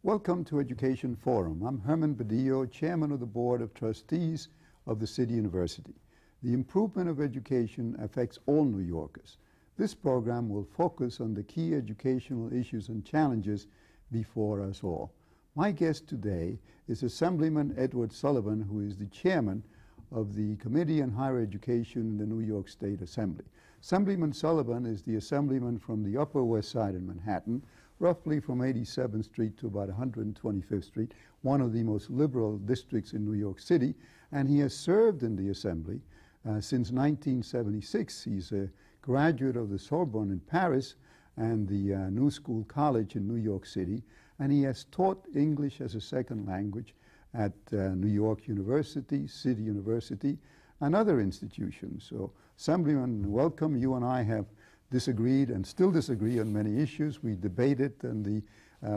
Welcome to Education Forum. I'm Herman Badillo, Chairman of the Board of Trustees of the City University. The improvement of education affects all New Yorkers. This program will focus on the key educational issues and challenges before us all. My guest today is Assemblyman Edward Sullivan, who is the Chairman of the Committee on Higher Education in the New York State Assembly. Assemblyman Sullivan is the Assemblyman from the Upper West Side in Manhattan, roughly from 87th Street to about 125th Street, one of the most liberal districts in New York City, and he has served in the Assembly since 1976. He's a graduate of the Sorbonne in Paris and the New School College in New York City, and he has taught English as a second language at New York University, City University, and other institutions. So, Assemblyman, welcome. You and I have disagreed and still disagree on many issues. We debated on the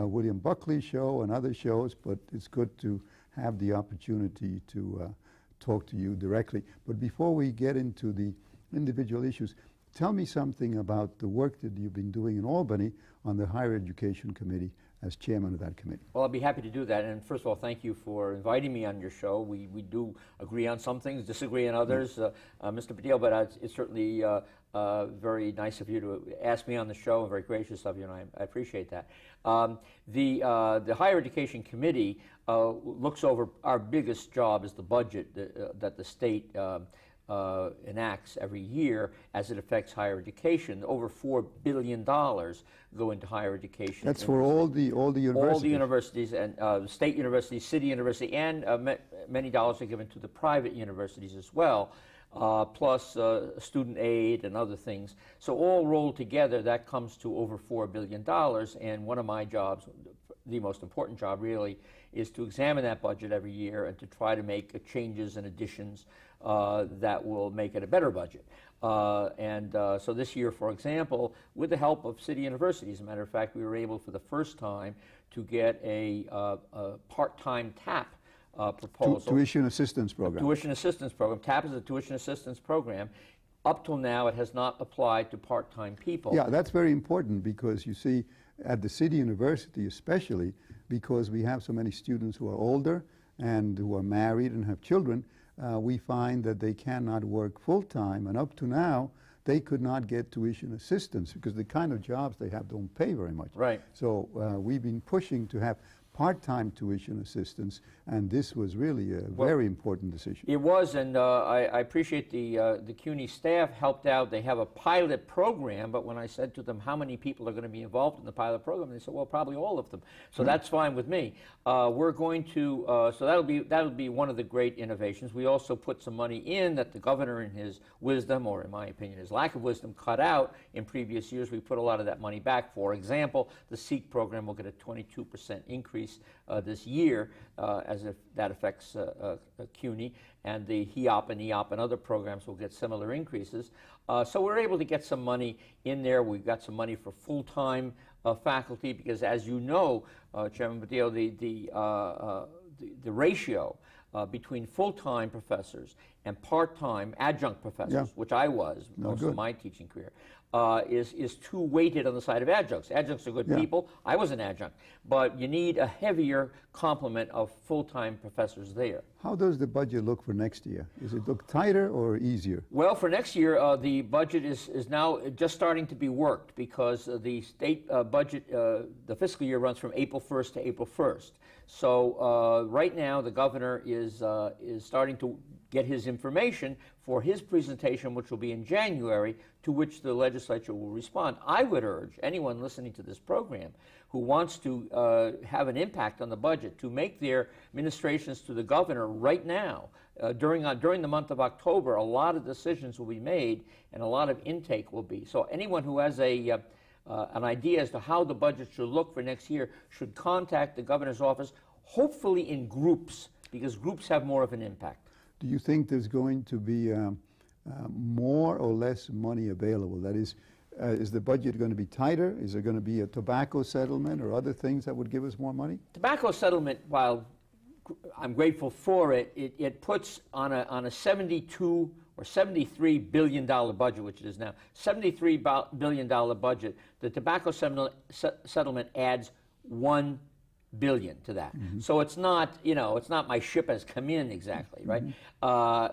William Buckley show and other shows, but it's good to have the opportunity to talk to you directly. But before we get into the individual issues, tell me something about the work that you've been doing in Albany on the Higher Education Committee as chairman of that committee. Well, I'd be happy to do that. And first of all, thank you for inviting me on your show. We do agree on some things, disagree on others, Mr. Badillo, but it's certainly very nice of you to ask me on the show and very gracious of you, and I appreciate that. The Higher Education Committee looks over, our biggest job is the budget that the state enacts every year as it affects higher education. Over $4 billion go into higher education. That's for all the universities? All the universities, and state universities, city university, and many dollars are given to the private universities as well, plus student aid and other things. So all rolled together, that comes to over $4 billion, and one of my jobs, the most important job really, is to examine that budget every year and to try to make changes and additions that will make it a better budget. So this year, for example, with the help of City University, as a matter of fact, we were able for the first time to get a part-time TAP proposal. Tuition Assistance Program. Tuition Assistance Program. TAP is a tuition assistance program. Up till now, it has not applied to part-time people. Yeah, that's very important because you see, at the City University especially, because we have so many students who are older and who are married and have children, we find that they cannot work full-time, and up to now, they could not get tuition assistance because the kind of jobs they have don't pay very much. Right. So we've been pushing to have part-time tuition assistance, and this was really a very important decision. It was, and I appreciate the CUNY staff helped out. They have a pilot program, but when I said to them how many people are going to be involved in the pilot program, they said, well, probably all of them. So that's fine with me. We're going to, so that'll be one of the great innovations. We also put some money in that the governor, in his wisdom, or in my opinion, his lack of wisdom, cut out in previous years. We put a lot of that money back. For example, the SEEK program will get a 22% increase this year, as if that affects CUNY, and the HEOP and EOP and other programs will get similar increases. So we're able to get some money in there. We've got some money for full-time faculty because, as you know, Chairman Badillo, the ratio between full-time professors and part-time adjunct professors, which I was most of my teaching career, is too weighted on the side of adjuncts. Adjuncts are good people. I was an adjunct. But you need a heavier complement of full-time professors there. How does the budget look for next year? Does it look tighter or easier? Well, for next year, the budget is now just starting to be worked because the state budget, the fiscal year runs from April 1st to April 1st. So right now, the governor is starting to get his information for his presentation, which will be in January, to which the legislature will respond. I would urge anyone listening to this program who wants to have an impact on the budget to make their ministrations to the governor right now. During the month of October, a lot of decisions will be made and a lot of intake will be. So anyone who has an idea as to how the budget should look for next year should contact the governor's office, hopefully in groups, because groups have more of an impact. Do you think there's going to be more or less money available? That is the budget going to be tighter? Is there going to be a tobacco settlement or other things that would give us more money? Tobacco settlement, while I'm grateful for it, it puts on a 72 or $73 billion budget, which it is now, $73 billion budget, the tobacco settlement adds $1 billion to that. So it's not, it's not my ship has come in exactly, right?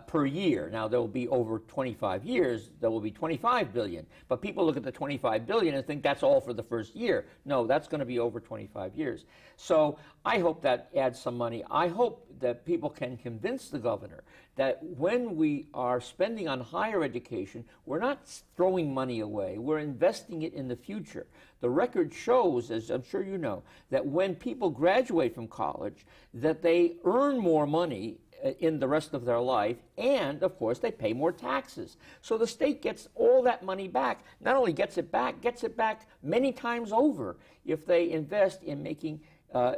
Per year. Now there will be over 25 years, there will be 25 billion. But people look at the 25 billion and think that's all for the first year. No, that's going to be over 25 years. So I hope that adds some money. I hope that people can convince the governor that when we are spending on higher education, we're not throwing money away, we're investing it in the future. The record shows, as I'm sure you know, that when people graduate from college, that they earn more money in the rest of their life, and of course they pay more taxes. So the state gets all that money back, not only gets it back many times over if they invest in making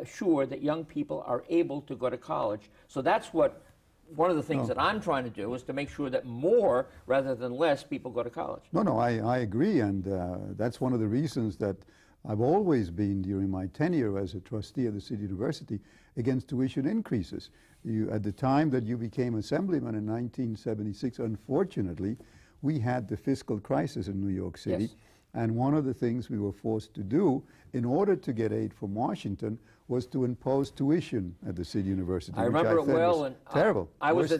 sure that young people are able to go to college. So that's what one of the things that I'm trying to do is to make sure that more rather than less people go to college. No, I agree, and that's one of the reasons that I've always been, during my tenure as a trustee of the City University, against tuition increases. At the time that you became assemblyman in 1976, unfortunately, we had the fiscal crisis in New York City. Yes. And one of the things we were forced to do in order to get aid from Washington was to impose tuition at the City University. I remember it well, and terrible. I was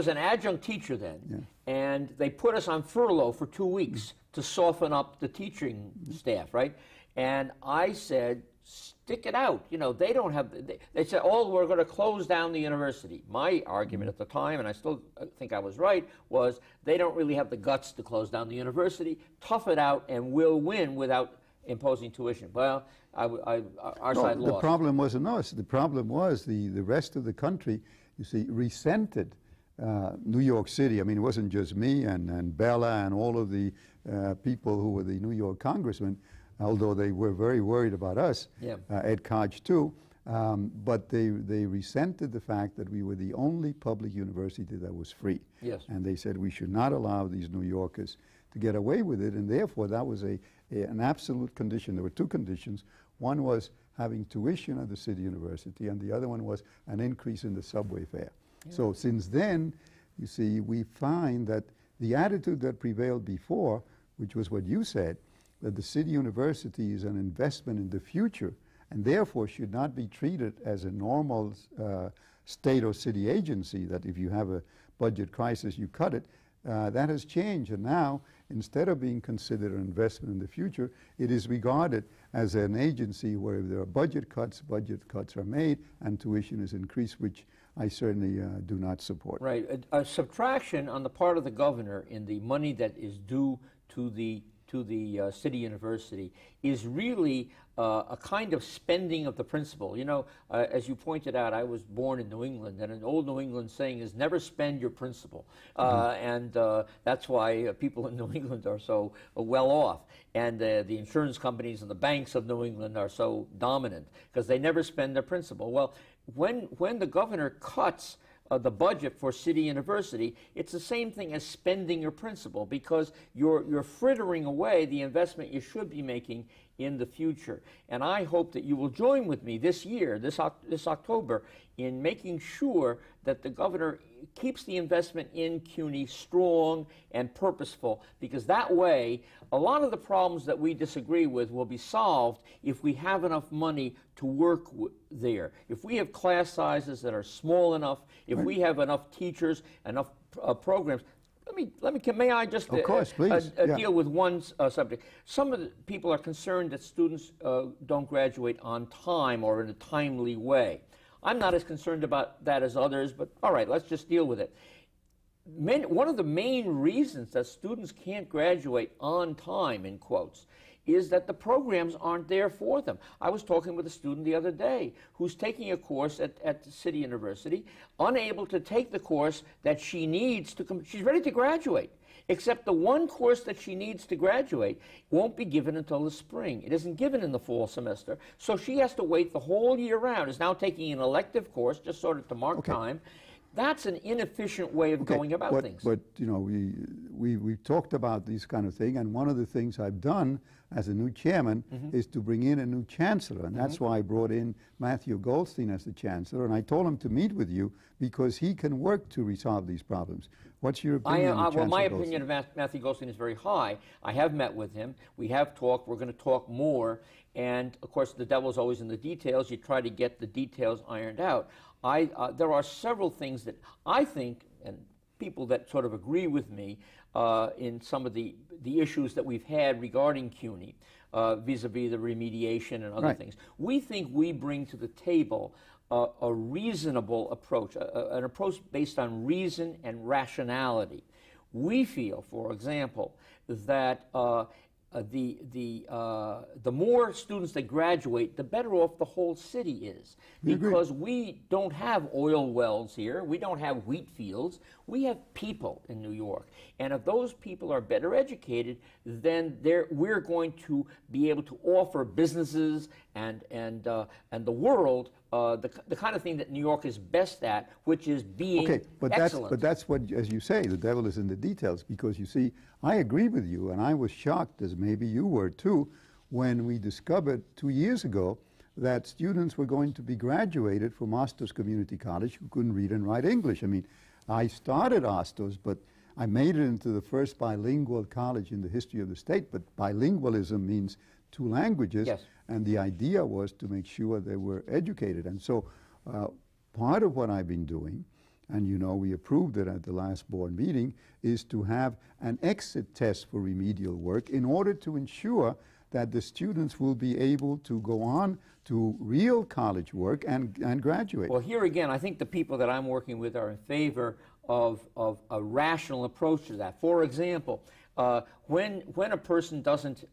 an adjunct teacher then, and they put us on furlough for 2 weeks to soften up the teaching staff, right? And I said, stick it out. They don't have, they said, oh, we're going to close down the university. My argument at the time, and I still think I was right, was they don't really have the guts to close down the university. Tough it out, and we'll win without imposing tuition. Well, our side lost. The problem wasn't us. The problem was the rest of the country, you see, resented New York City. I mean, it wasn't just me and Bella and all of the people who were the New York congressmen, although they were very worried about us, Ed Koch too, but they resented the fact that we were the only public university that was free. Yes. And they said we should not allow these New Yorkers to get away with it, and therefore that was an absolute condition. There were two conditions. One was having tuition at the City University, and the other one was an increase in the subway fare. Yeah. So since then, you see, we find that the attitude that prevailed before, which was what you said, that the City University is an investment in the future and therefore should not be treated as a normal state or city agency, that if you have a budget crisis, you cut it. That has changed, and now, instead of being considered an investment in the future, it is regarded as an agency where if there are budget cuts are made and tuition is increased, which I certainly do not support. Right. A subtraction on the part of the governor in the money that is due to the City University is really a kind of spending of the principal. As you pointed out, I was born in New England, and an old New England saying is never spend your principal. And that's why people in New England are so well off. And the insurance companies and the banks of New England are so dominant because they never spend their principal. Well, when the governor cuts the budget for City University, it's the same thing as spending your principal, because you're frittering away the investment you should be making in the future. And I hope that you will join with me this year, this October, in making sure that the governor keeps the investment in CUNY strong and purposeful, because that way a lot of the problems that we disagree with will be solved if we have enough money to work there. If we have class sizes that are small enough, if we have enough teachers, enough programs. May I just of course, please. Deal with one subject? Some of the people are concerned that students don't graduate on time or in a timely way. I'm not as concerned about that as others, but all right, let's just deal with it. One of the main reasons that students can't graduate on time, in quotes, is that the programs aren't there for them. I was talking with a student the other day who's taking a course at the City University, unable to take the course that she needs to she's ready to graduate, except the one course that she needs to graduate won't be given until the spring. It isn't given in the fall semester, so she has to wait the whole year round. Is now taking an elective course, just sort of to mark time. That's an inefficient way of going about things. But you know, we talked about these kind of thing, and one of the things I've done as a new chairman is to bring in a new chancellor, and that's why I brought in Matthew Goldstein as the chancellor, and I told him to meet with you because he can work to resolve these problems. What's your opinion on well, my Chancellor opinion of Matthew Goldstein is very high. I have met with him. We have talked. We're going to talk more. And, of course, the devil's always in the details. You try to get the details ironed out. There are several things that I think, and people that sort of agree with me in some of the issues that we've had regarding CUNY, vis-a-vis the remediation and other things. We think we bring to the table a reasonable approach, an approach based on reason and rationality. We feel, for example, that the more students that graduate, the better off the whole city is. Because we don't have oil wells here, we don't have wheat fields, we have people in New York. And if those people are better educated, then we're going to be able to offer businesses and the world the kind of thing that New York is best at, which is being excellent. But that's what, as you say, the devil is in the details, because you see, I agree with you, and I was shocked, as maybe you were too, when we discovered 2 years ago that students were going to be graduated from Ostos Community College who couldn't read and write English. I mean, I started Ostos, but I made it into the first bilingual college in the history of the state, but bilingualism means 2 languages, and the idea was to make sure they were educated. And so part of what I've been doing, and you know we approved it at the last board meeting, is to have an exit test for remedial work in order to ensure that the students will be able to go on to real college work and graduate. Well, here again, I think the people that I'm working with are in favor of a rational approach to that. For example, when a person doesn't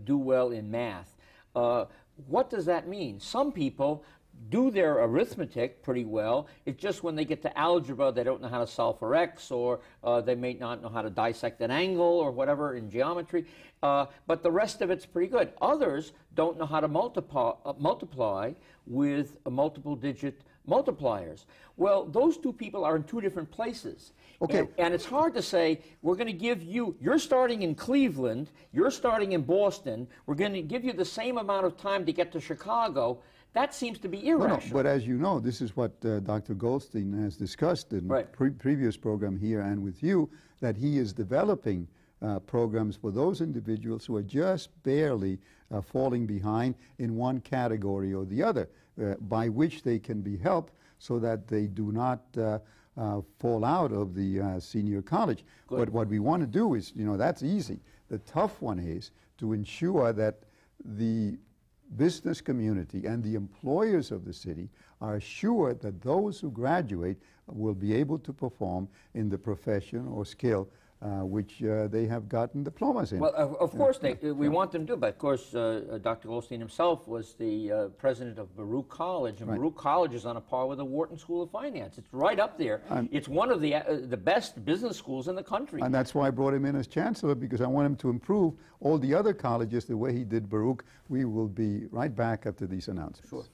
do well in math, what does that mean? Some people do their arithmetic pretty well. It's just when they get to algebra, they don't know how to solve for x, or they may not know how to dissect an angle or whatever in geometry. But the rest of it's pretty good. Others don't know how to multiply with multiple-digit multipliers. Well, those 2 people are in 2 different places. And it's hard to say, we're going to give you, you're starting in Cleveland, you're starting in Boston, we're going to give you the same amount of time to get to Chicago. That seems to be irrational. No, but as you know, this is what Dr. Goldstein has discussed in previous program here and with you, that he is developing programs for those individuals who are just barely falling behind in one category or the other, by which they can be helped so that they do not fall out of the senior college. But what we want to do is, you know, that's easy. The tough one is to ensure that the business community and the employers of the city are assured that those who graduate will be able to perform in the profession or skill which they have gotten diplomas in. Well, of course, we want them to, but of course, Dr. Goldstein himself was the president of Baruch College, and Baruch College is on a par with the Wharton School of Finance. It's right up there. It's one of the best business schools in the country. And that's why I brought him in as chancellor, because I want him to improve all the other colleges the way he did Baruch. We will be right back after these announcements. Sure.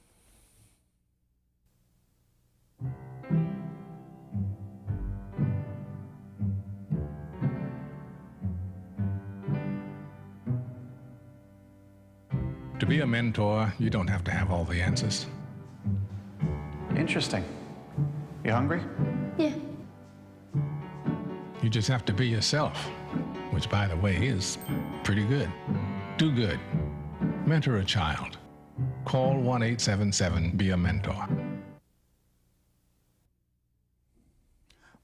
To be a mentor, you don't have to have all the answers. Interesting. You hungry? Yeah. You just have to be yourself, which, by the way, is pretty good. Do good. Mentor a child. Call 1-877-BE-A-MENTOR.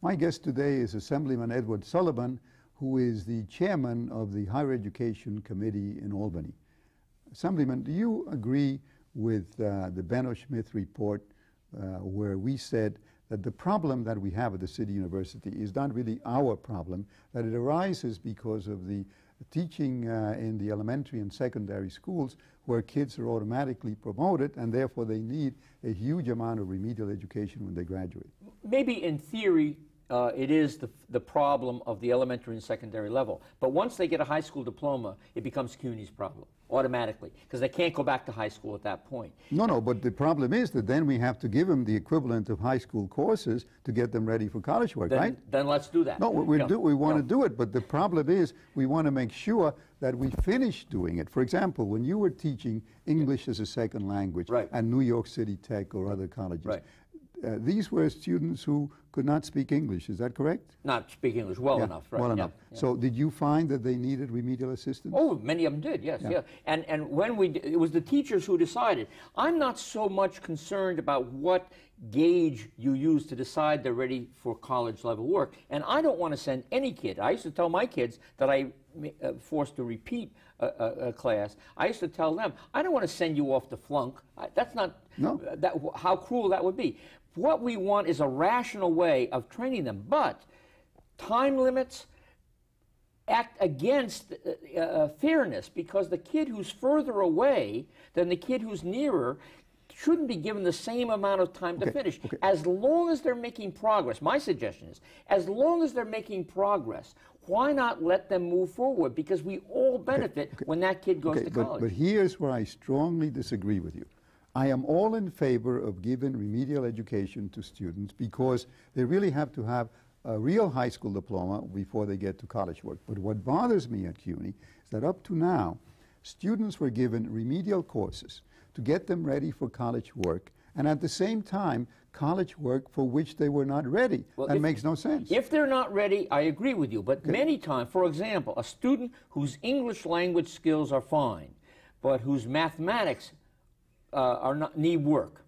My guest today is Assemblyman Edward Sullivan, who is the chairman of the Higher Education Committee in Albany. Assemblyman, do you agree with the Benno-Schmidt report where we said that the problem that we have at the City University is not really our problem, that it arises because of the teaching in the elementary and secondary schools where kids are automatically promoted and therefore they need a huge amount of remedial education when they graduate? Maybe in theory it is the problem of the elementary and secondary level. But once they get a high school diploma, it becomes CUNY's problem automatically, because they can't go back to high school at that point. No, but the problem is that then we have to give them the equivalent of high school courses to get them ready for college work, right? Then let's do that. No, we want to do it, but the problem is we want to make sure that we finish doing it. For example, when you were teaching English as a second language at New York City Tech or other colleges, these were students who could not speak English, is that correct? Not speak English well enough, right? Well enough. Yeah. So did you find that they needed remedial assistance? Oh, many of them did, yes, yeah. And when it was the teachers who decided. I'm not so much concerned about what gauge you use to decide they're ready for college level work. And I don't want to send any kid. I used to tell my kids that I forced to repeat a class. I used to tell them, I don't want to send you off to flunk. That's not, how cruel that would be. What we want is a rational way of training them, but time limits act against fairness, because the kid who's further away than the kid who's nearer shouldn't be given the same amount of time to finish. As long as they're making progress, my suggestion is, as long as they're making progress, why not let them move forward? Because we all benefit when that kid goes to college. But here's where I strongly disagree with you. I am all in favor of giving remedial education to students because they really have to have a real high school diploma before they get to college work. But what bothers me at CUNY is that up to now, students were given remedial courses to get them ready for college work, and at the same time, college work for which they were not ready. Well, that makes no sense. If they're not ready, I agree with you. But many times, for example, a student whose English language skills are fine, but whose mathematics need work.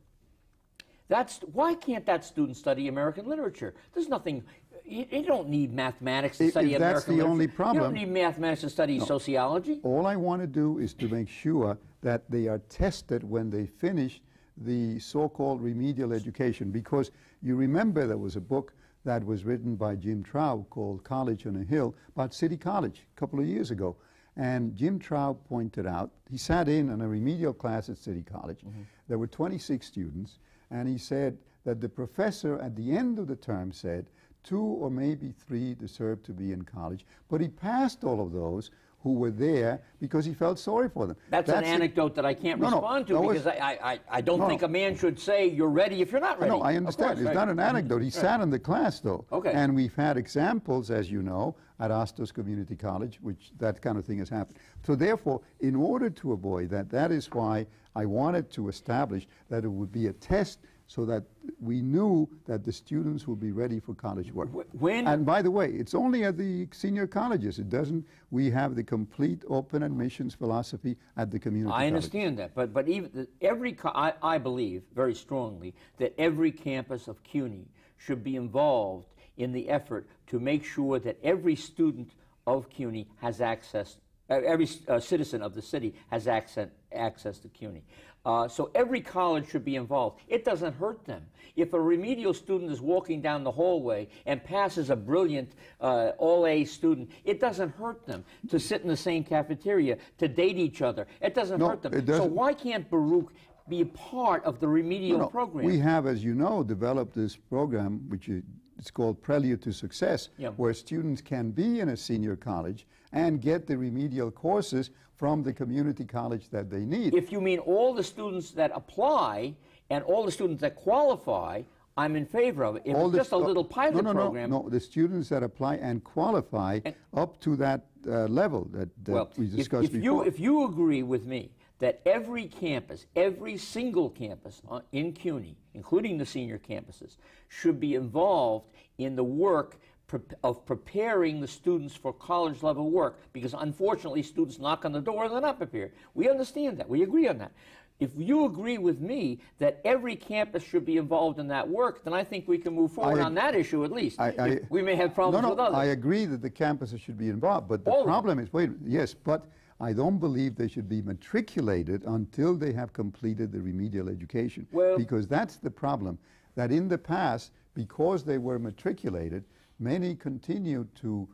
Why can't that student study American literature? There's nothing. You don't need mathematics to study American literature. That's the only problem. You don't need mathematics to study sociology. All I want to do is to make sure that they are tested when they finish the so-called remedial education, because you remember there was a book that was written by Jim Traub called College on a Hill about City College a couple of years ago. And Jim Traub pointed out, he sat in on a remedial class at City College. There were 26 students, and he said that the professor at the end of the term said 2 or maybe 3 deserved to be in college, but he passed all of those who were there because he felt sorry for them. That's an anecdote that I can't respond to, because I don't think a man should say you're ready if you're not ready. No, I understand. It's not an anecdote. He sat in the class, though. And we've had examples, as you know, at Astos Community College, which that kind of thing has happened. So therefore, in order to avoid that, that is why I wanted to establish that it would be a test so that we knew that the students will be ready for college work. And by the way, it's only at the senior colleges. It doesn't, we have the complete open admissions philosophy at the community colleges. I understand that, but even I believe very strongly that every campus of CUNY should be involved in the effort to make sure that every student of CUNY has access, every citizen of the city has access to CUNY. So every college should be involved. It doesn't hurt them. If a remedial student is walking down the hallway and passes a brilliant all-A student, it doesn't hurt them to sit in the same cafeteria, to date each other. It doesn't hurt them. So why can't Baruch be a part of the remedial program? We have, as you know, developed this program, which it's called Prelude to Success, where students can be in a senior college and get the remedial courses from the community college that they need. If you mean all the students that apply and all the students that qualify, I'm in favor of it. If it's just a little pilot program... No, the students that apply and qualify up to that level that we discussed before. If you agree with me that every campus, every single campus in CUNY, including the senior campuses, should be involved in the work of preparing the students for college-level work, because unfortunately students knock on the door and they're not prepared. We understand that. We agree on that. If you agree with me that every campus should be involved in that work, then I think we can move forward on that issue at least. We may have problems with others. I agree that the campuses should be involved, but the problem is, yes, but I don't believe they should be matriculated until they have completed the remedial education, because that's the problem, that in the past, because they were matriculated, many continued to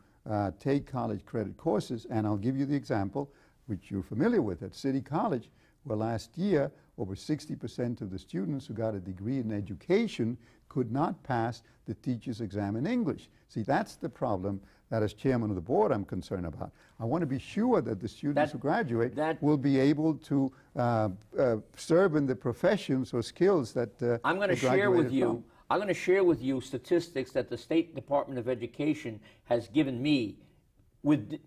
take college credit courses, and I'll give you the example, which you're familiar with, at City College, where last year over 60% of the students who got a degree in education could not pass the teacher's exam in English. See, that's the problem that as chairman of the board I'm concerned about. I want to be sure that the students who graduate will be able to serve in the professions or skills that I'm going to share with you. I'm going to share with you statistics that the State Department of Education has given me. It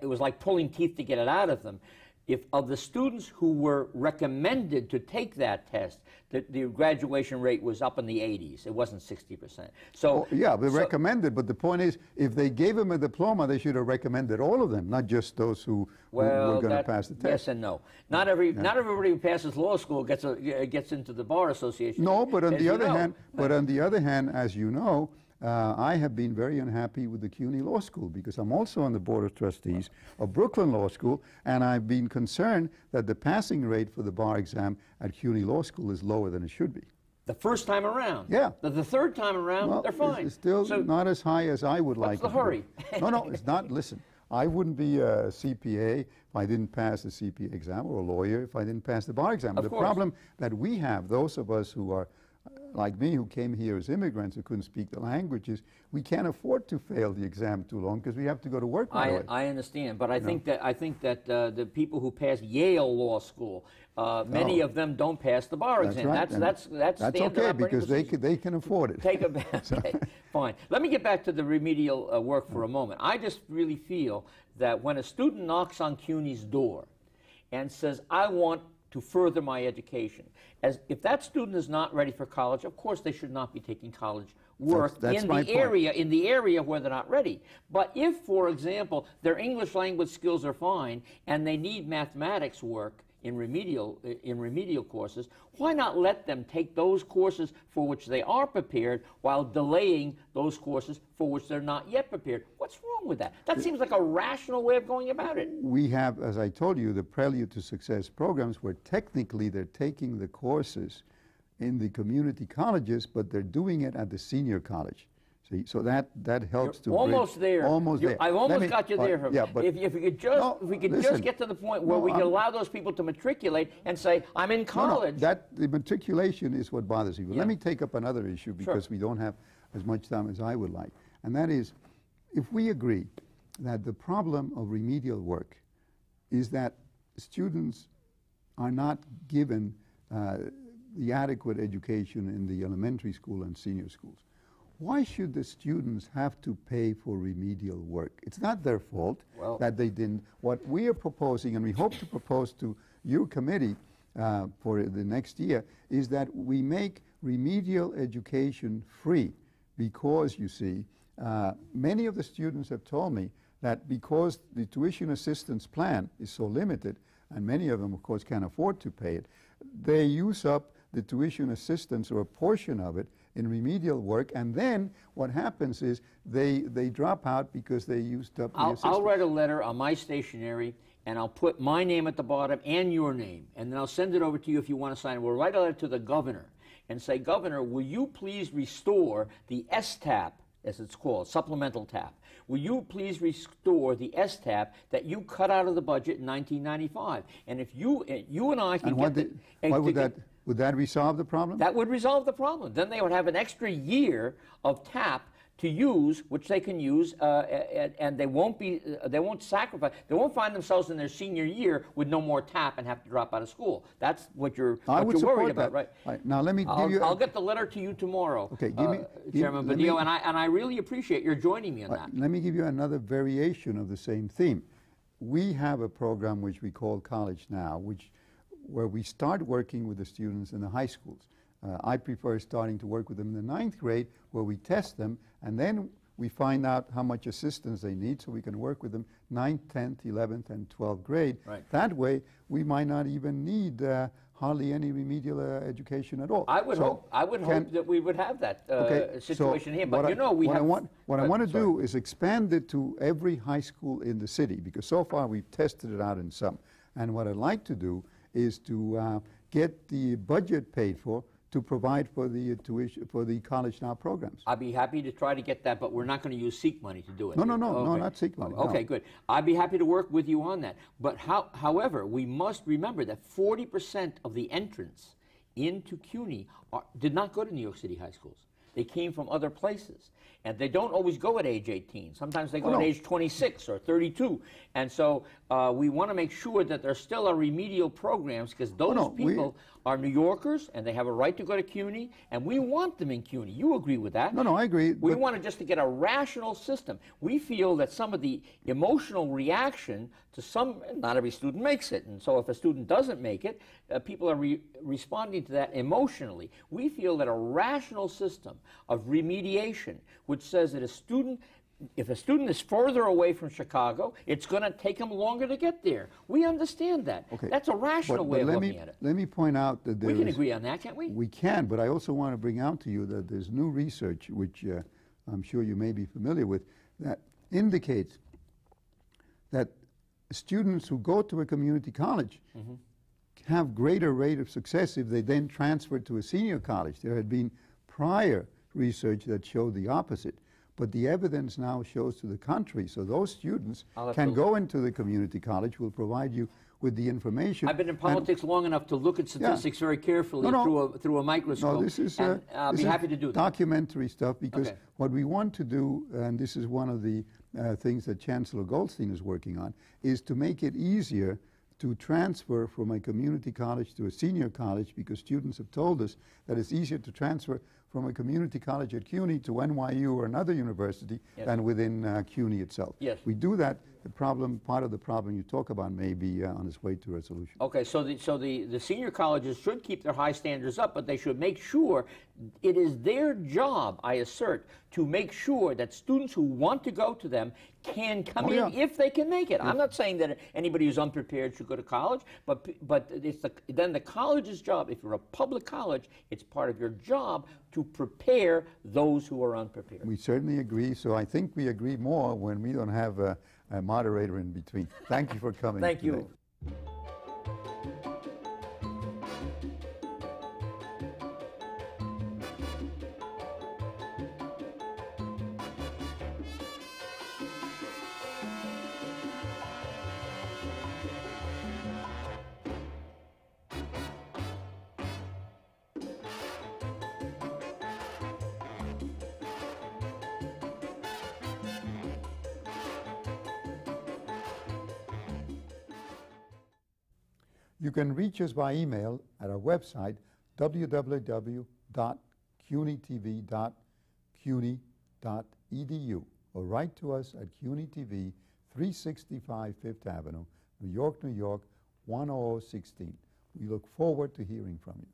was like pulling teeth to get it out of them. If of the students who were recommended to take that test, the graduation rate was up in the 80s. It wasn't 60%. So yeah, they recommended, but the point is, if they gave them a diploma, they should have recommended all of them, not just those who were going to pass the test. Yes and no. Not everybody who passes law school gets into the bar association. No, but on the other hand, as you know, I have been very unhappy with the CUNY Law School because I'm also on the Board of Trustees of Brooklyn Law School, and I've been concerned that the passing rate for the bar exam at CUNY Law School is lower than it should be. The first time around? Yeah. The third time around, well, they're fine. It's still not as high as I would like. What's the hurry? No, it's not. Listen, I wouldn't be a CPA if I didn't pass the CPA exam, or a lawyer if I didn't pass the bar exam. The problem that we have, those of us who are like me, who came here as immigrants who couldn't speak the languages, we can't afford to fail the exam too long because we have to go to work right away. I understand, but I think that the people who pass Yale Law School, many of them don't pass the bar exam. Right. That's okay because they can afford it. Okay, fine. Let me get back to the remedial work for a moment. I just really feel that when a student knocks on CUNY's door and says, "I want to further my education," if that student is not ready for college, of course they should not be taking college work in the area where they're not ready. But if, for example, their English language skills are fine and they need mathematics work in remedial courses, why not let them take those courses for which they are prepared while delaying those courses for which they're not yet prepared? What's wrong with that? That seems like a rational way of going about it. We have, as I told you, the Prelude to Success programs where technically they're taking the courses in the community colleges, but they're doing it at the senior college. See, so that helps to almost there. Almost there. I've almost got you there, Herman. Yeah, but if we could just get to the point where we can allow those people to matriculate and say, "I'm in college." The matriculation is what bothers me. Let me take up another issue because we don't have as much time as I would like, and that is, if we agree that the problem of remedial work is that students are not given the adequate education in the elementary school and senior schools, why should the students have to pay for remedial work? It's not their fault that they didn't. What we are proposing, and we hope to propose to your committee for the next year, is that we make remedial education free because, you see, many of the students have told me that because the tuition assistance plan is so limited, and many of them, of course, can't afford to pay it, they use up the tuition assistance or a portion of it in remedial work, and then what happens is they drop out because they used up the assistance. I'll write a letter on my stationery, and I'll put my name at the bottom and your name, and then I'll send it over to you if you want to sign it. We'll write a letter to the governor and say, "Governor, will you please restore the S-TAP, as it's called, supplemental TAP? Will you please restore the S-TAP that you cut out of the budget in 1995? And if you and I can would that resolve the problem? That would resolve the problem. Then they would have an extra year of TAP to use, which they can use, and they won't sacrifice. They won't find themselves in their senior year with no more TAP and have to drop out of school. That's what you're worried about, right? Now let me give you. I'll get the letter to you tomorrow, okay, Chairman Badillo, and I really appreciate your joining me on that. Let me give you another variation of the same theme. We have a program which we call College Now, where we start working with the students in the high schools. I prefer starting to work with them in the 9th grade, where we test them, and then we find out how much assistance they need so we can work with them 9th, 10th, 11th, and 12th grade. Right. That way, we might not even need hardly any remedial education at all. I would hope that we would have that situation here, but what I want to do is expand it to every high school in the city, because so far we've tested it out in some. And what I'd like to do is to get the budget paid for to provide for the tuition, for the College Now programs. I'd be happy to try to get that, but we're not going to use SEEK money to do it. No, no, no, no, Okay. not SEEK money. Okay, no. good. I'd be happy to work with you on that. But however, we must remember that 40% of the entrants into CUNY did not go to New York City high schools. They came from other places. And they don't always go at age 18. Sometimes they go at age 26 or 32. And so we want to make sure that there still are remedial programs, because those people are New Yorkers and they have a right to go to CUNY, and we want them in CUNY. You agree with that? No, no, I agree. We want just to get a rational system. We feel that some of the emotional reaction to not every student makes it. And so if a student doesn't make it, people are responding to that emotionally. We feel that a rational system of remediation, which says that if a student is further away from Chicago, it's going to take them longer to get there. We understand that. Okay. That's a rational way of looking at it. Let me point out that we can agree on that, can't we? We can, but I also want to bring out to you that there's new research, which I'm sure you may be familiar with, that indicates that students who go to a community college have greater rate of success if they then transfer to a senior college. There had been prior research that showed the opposite, but the evidence now shows to the contrary. So those students can go into the community college. We'll provide you with the information. I've been in politics long enough to look at statistics very carefully through a microscope. No, this is and I'll be happy to do that. Documentary stuff, because what we want to do, and this is one of the things that Chancellor Goldstein is working on, is to make it easier to transfer from a community college to a senior college, because students have told us that it's easier to transfer from a community college at CUNY to NYU or another university than within CUNY itself. Yes. We do that. The problem, part of the problem you talk about, may be on its way to resolution. Okay, so the senior colleges should keep their high standards up, but they should make sure it is their job, I assert, to make sure that students who want to go to them can come in if they can make it. I'm not saying that anybody who's unprepared should go to college, but it's then the college's job. If you're a public college, it's part of your job to prepare those who are unprepared. We certainly agree. So I think we agree more when we don't have a moderator in between. Thank you for coming. Thank today. you. You can reach us by email at our website, www.cunytv.cuny.edu, or write to us at CUNY TV, 365 Fifth Avenue, New York, New York, 10016. We look forward to hearing from you.